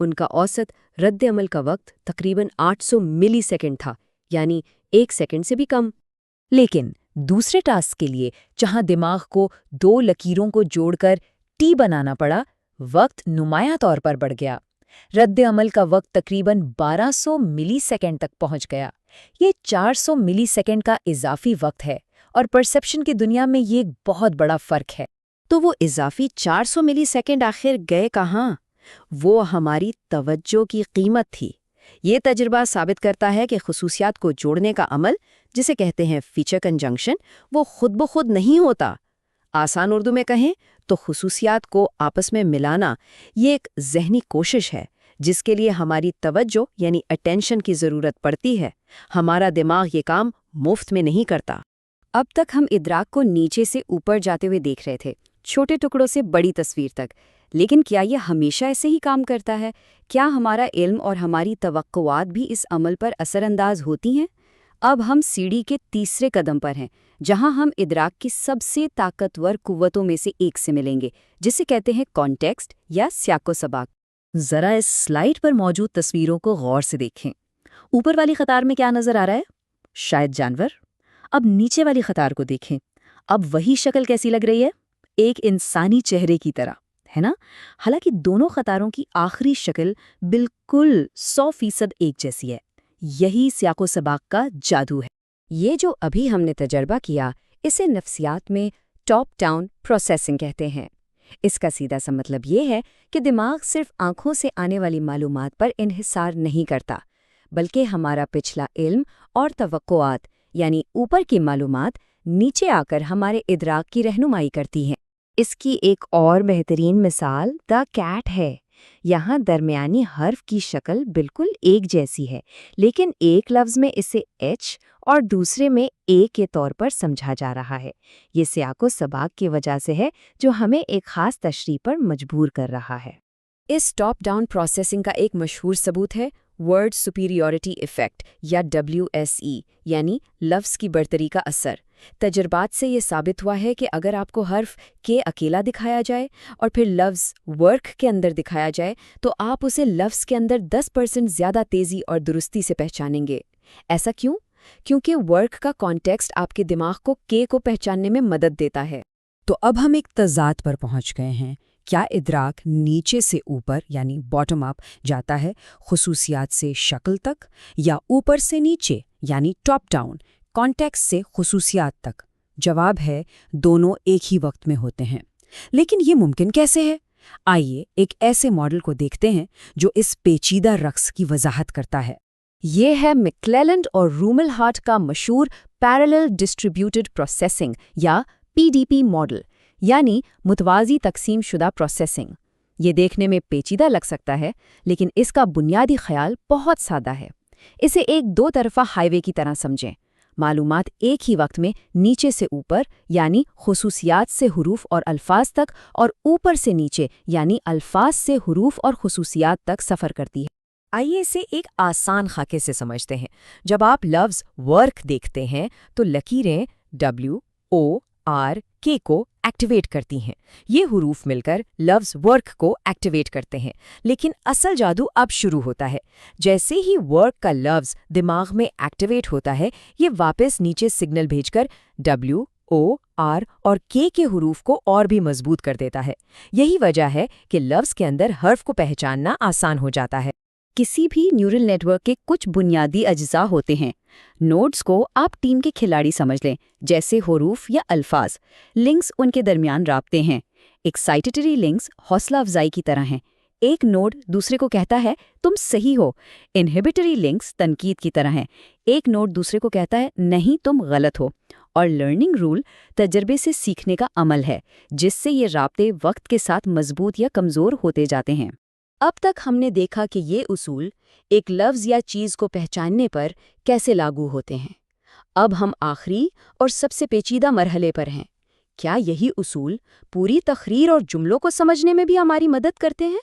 ان کا اوسط رد عمل کا وقت تقریباً 800 ملی سیکنڈ تھا، یعنی 1 سیکنڈ سے بھی کم۔ لیکن دوسرے ٹاسک کے لیے جہاں دماغ کو 2 لکیروں کو جوڑ کر ٹی بنانا پڑا، وقت نمایاں طور پر بڑھ گیا۔ رد عمل کا وقت تقریباً 1200 ملی سیکنڈ تک پہنچ گیا۔ یہ 400 ملی سیکنڈ کا اضافی وقت ہے، اور پرسیپشن کی دنیا میں یہ ایک بہت بڑا فرق ہے۔ تو وہ اضافی 400 ملی سیکنڈ آخر گئے کہاں؟ وہ ہماری توجہ کی قیمت تھی۔ یہ تجربہ ثابت کرتا ہے کہ خصوصیات کو جوڑنے کا عمل، جسے کہتے ہیں فیچر کنجنکشن، وہ خود بخود نہیں ہوتا۔ آسان اردو میں کہیں تو خصوصیات کو آپس میں ملانا یہ ایک ذہنی کوشش ہے، جس کے لیے ہماری توجہ یعنی اٹینشن کی ضرورت پڑتی ہے۔ ہمارا دماغ یہ کام مفت میں نہیں کرتا۔ اب تک ہم ادراک کو نیچے سے اوپر جاتے ہوئے دیکھ رہے تھے، چھوٹے ٹکڑوں سے بڑی تصویر تک، لیکن کیا یہ ہمیشہ ایسے ہی کام کرتا ہے؟ کیا ہمارا علم اور ہماری توقعات بھی اس عمل پر اثر انداز ہوتی ہیں؟ اب ہم سیڑھی کے تیسرے قدم پر ہیں، جہاں ہم ادراک کی سب سے طاقتور قوتوں میں سے ایک سے ملیں گے، جسے کہتے ہیں کانٹیکسٹ یا سیاق و سباق۔ ذرا اس سلائیڈ پر موجود تصویروں کو غور سے دیکھیں۔ اوپر والی قطار میں کیا نظر آ رہا ہے؟ شاید جانور۔ اب نیچے والی قطار کو دیکھیں۔ اب وہی شکل کیسی لگ رہی ہے؟ ایک انسانی چہرے کی طرح، ہے نا؟ حالانکہ دونوں قطاروں کی آخری شکل بالکل 100% ایک جیسی ہے۔ یہی سیاق و سباق کا جادو ہے۔ یہ جو ابھی ہم نے تجربہ کیا، اسے نفسیات میں ٹاپ ڈاؤن پروسیسنگ کہتے ہیں۔ اس کا سیدھا سا مطلب یہ ہے کہ دماغ صرف آنکھوں سے آنے والی معلومات پر انحصار نہیں کرتا، بلکہ ہمارا پچھلا علم اور توقعات، یعنی اوپر کی معلومات، نیچے آ کر ہمارے ادراک کی رہنمائی کرتی ہیں۔ اس کی ایک اور بہترین مثال دا کیٹ ہے۔ یہاں درمیانی حرف کی شکل بالکل ایک جیسی ہے، لیکن ایک لفظ میں اسے ایچ اور دوسرے میں اے کے طور پر سمجھا جا رہا ہے۔ یہ سیاق و سباق کی وجہ سے ہے، جو ہمیں ایک خاص تشریح پر مجبور کر رہا ہے۔ اس ٹاپ ڈاؤن پروسیسنگ کا ایک مشہور ثبوت ہے ورڈ سپیریورٹی ایفیکٹ یا WSE، یعنی لفظ کی برتری کا اثر۔ تجربات سے یہ ثابت ہوا ہے کہ اگر آپ کو حرف کے اکیلا دکھایا جائے اور پھر لفظ ورک کے اندر دکھایا جائے تو آپ اسے لفظ کے اندر 10% زیادہ تیزی اور درستی سے پہچانیں گے۔ ایسا کیوں؟ کیونکہ ورک کا کانٹیکسٹ آپ کے دماغ کو کے کو پہچاننے میں مدد دیتا ہے۔ تو اب ہم ایک تضاد پر پہنچ گئے ہیں۔ کیا ادراک نیچے سے اوپر یعنی باٹم اپ جاتا ہے خصوصیات سے شکل تک، یا اوپر سے نیچے یعنی ٹاپ ڈاؤن کانٹیکسٹ سے خصوصیات تک؟ جواب ہے دونوں ایک ہی وقت میں ہوتے ہیں۔ لیکن یہ ممکن کیسے ہے؟ آئیے ایک ایسے ماڈل کو دیکھتے ہیں جو اس پیچیدہ رقص کی وضاحت کرتا ہے۔ یہ ہے مکلیلینڈ اور رومل ہارٹ کا مشہور پیرالل ڈسٹریبیوٹڈ پروسیسنگ یا PDP ماڈل، یعنی متوازی تقسیم شدہ پروسیسنگ۔ یہ دیکھنے میں پیچیدہ لگ سکتا ہے، لیکن اس کا بنیادی خیال بہت سادہ ہے۔ اسے ایک 2 طرفہ ہائی وے کی طرح سمجھیں۔ معلومات ایک ہی وقت میں نیچے سے اوپر یعنی خصوصیات سے حروف اور الفاظ تک، اور اوپر سے نیچے یعنی الفاظ سے حروف اور خصوصیات تک سفر کرتی ہے۔ آئیے اسے ایک آسان خاکے سے سمجھتے ہیں۔ جب آپ لفظ ورک دیکھتے ہیں تو لکیریں WORK کو ایکٹیویٹ کرتی ہیں۔ یہ حروف مل کر لفظ ورک کو ایکٹیویٹ کرتے ہیں، لیکن اصل جادو اب شروع ہوتا ہے۔ جیسے ہی ورک کا لفظ دماغ میں ایکٹیویٹ ہوتا ہے، یہ واپس نیچے سگنل بھیج کر WOR اور K کے حروف کو اور بھی مضبوط کر دیتا ہے۔ یہی وجہ ہے کہ لفظ کے اندر حرف کو پہچاننا آسان ہو جاتا ہے۔ کسی بھی نیورل نیٹ ورک کے کچھ بنیادی اجزاء ہوتے ہیں۔ نوڈز کو آپ ٹیم کے کھلاڑی سمجھ لیں، جیسے حروف یا الفاظ۔ لنکس ان کے درمیان رابطے ہیں۔ ایکسائٹیٹری لنکس حوصلہ افزائی کی طرح ہیں۔ ایک نوڈ دوسرے کو کہتا ہے تم صحیح ہو۔ انہیبیٹری لنکس تنقید کی طرح ہیں۔ ایک نوڈ دوسرے کو کہتا ہے نہیں تم غلط ہو۔ اور لرننگ رول تجربے سے سیکھنے کا عمل ہے، جس سے یہ رابطے وقت کے ساتھ مضبوط یا کمزور ہوتے جاتے ہیں۔ اب تک ہم نے دیکھا کہ یہ اصول ایک لفظ یا چیز کو پہچاننے پر کیسے لاگو ہوتے ہیں۔ اب ہم آخری اور سب سے پیچیدہ مرحلے پر ہیں۔ کیا یہی اصول پوری تقریر اور جملوں کو سمجھنے میں بھی ہماری مدد کرتے ہیں؟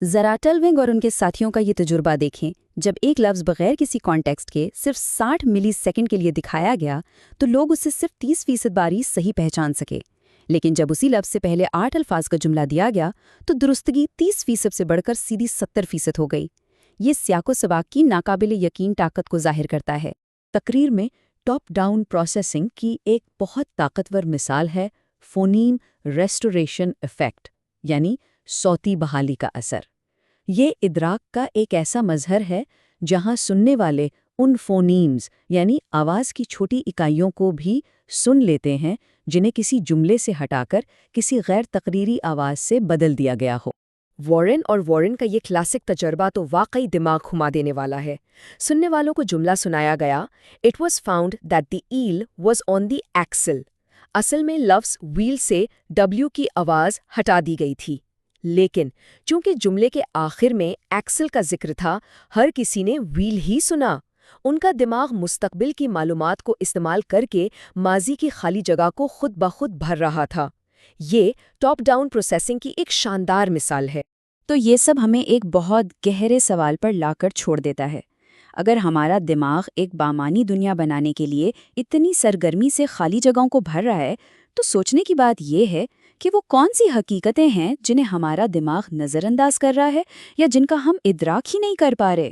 ذرا ٹلونگ اور ان کے ساتھیوں کا یہ تجربہ دیکھیں۔ جب ایک لفظ بغیر کسی کانٹیکسٹ کے صرف 60 ملی سیکنڈ کے لیے دکھایا گیا تو لوگ اسے صرف 30% باری صحیح پہچان سکے، لیکن جب اسی لفظ سے پہلے 8 الفاظ کا جملہ دیا گیا تو درستگی 30% سے بڑھ کر سیدھی 70% ہو گئی۔ یہ سیاق و سباق کی ناقابل یقین طاقت کو ظاہر کرتا ہے۔ تقریر میں ٹاپ ڈاؤن پروسیسنگ کی ایک بہت طاقتور مثال ہے فونیم ریسٹوریشن ایفیکٹ، یعنی صوتی بحالی کا اثر۔ یہ ادراک کا ایک ایسا مظہر ہے جہاں سننے والے ان فونیمز یعنی آواز کی چھوٹی اکائیوں کو بھی سن لیتے ہیں جنہیں کسی جملے سے ہٹا کر کسی غیر تقریری آواز سے بدل دیا گیا ہو۔ وارن اور وارن کا یہ کلاسک تجربہ تو واقعی دماغ گھما دینے والا ہے۔ سننے والوں کو جملہ سنایا گیا، "It was found that the eel was on the axle." اصل میں لفظ ویل سے W کی آواز ہٹا دی گئی تھی، لیکن چونکہ جملے کے آخر میں ایکسل کا ذکر تھا، ہر کسی نے ویل ہی سنا۔ ان کا دماغ مستقبل کی معلومات کو استعمال کر کے ماضی کی خالی جگہ کو خود بخود بھر رہا تھا۔ یہ ٹاپ ڈاؤن پروسیسنگ کی ایک شاندار مثال ہے۔ تو یہ سب ہمیں ایک بہت گہرے سوال پر لا کر چھوڑ دیتا ہے۔ اگر ہمارا دماغ ایک بامانی دنیا بنانے کے لیے اتنی سرگرمی سے خالی جگہوں کو بھر رہا ہے، تو سوچنے کی بات یہ ہے کہ وہ کون سی حقیقتیں ہیں جنہیں ہمارا دماغ نظر انداز کر رہا ہے یا جن کا ہم ادراک ہی نہیں کر پا رہے۔